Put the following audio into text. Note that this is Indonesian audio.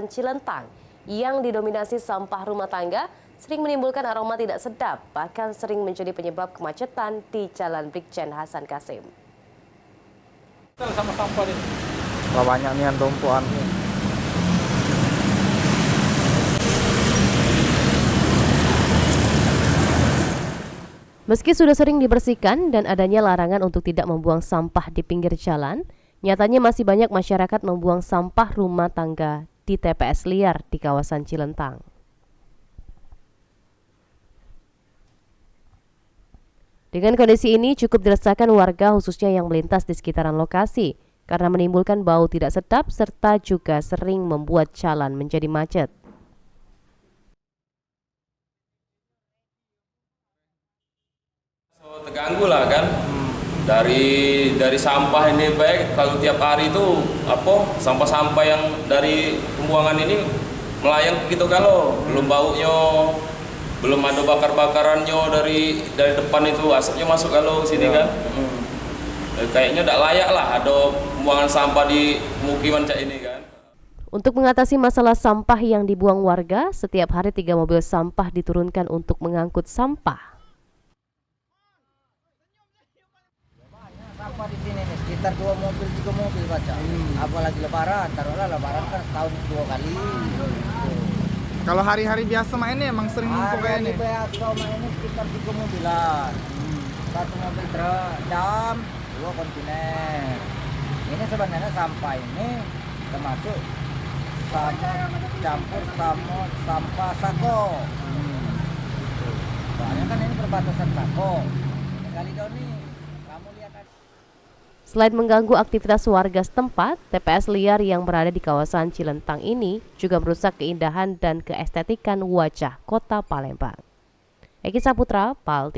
Cilentang yang didominasi sampah rumah tangga sering menimbulkan aroma tidak sedap, bahkan sering menjadi penyebab kemacetan di Jalan Brigjen Hasan Kasim. Sama sampah ini. Banyak nih yang tumpuan. Meski sudah sering dibersihkan dan adanya larangan untuk tidak membuang sampah di pinggir jalan, nyatanya masih banyak masyarakat membuang sampah rumah tangga di TPS liar di kawasan Cilentang. Dengan kondisi ini cukup dirasakan warga khususnya yang melintas di sekitaran lokasi karena menimbulkan bau tidak sedap serta juga sering membuat jalan menjadi macet. Terganggu lah kan dari sampah ini, baik kalau tiap hari itu sampah-sampah yang dari pembuangan ini melayang gitu, kalau belum baunya, belum ada bakar-bakarannya dari depan itu asapnya masuk kalau sini kan. Kayaknya tidak layak lah ada pembuangan sampah di pemukiman cak ini kan. Untuk mengatasi masalah sampah yang dibuang warga, setiap hari 3 mobil sampah diturunkan untuk mengangkut sampah. Sampah di sini nih, sekitar 2 mobil, 3 mobil baca. Apalagi lebaran, taruhlah lebaran kan setahun 2 kali. Kalau hari-hari biasa mainnya emang sering numpuk kayak ini. Hari-hari biasa mainnya sekitar 3 mobilan. 1 mobil truk, dam, 2 kontainer. Ini sebenarnya sampah ini termasuk campur sama sampah sako. Soalnya kan ini perbatasan sako. Ini kali Doni. Selain mengganggu aktivitas warga setempat, TPS liar yang berada di kawasan Cilentang ini juga merusak keindahan dan keestetikan wajah kota Palembang. Eki Saputra, PAL TV.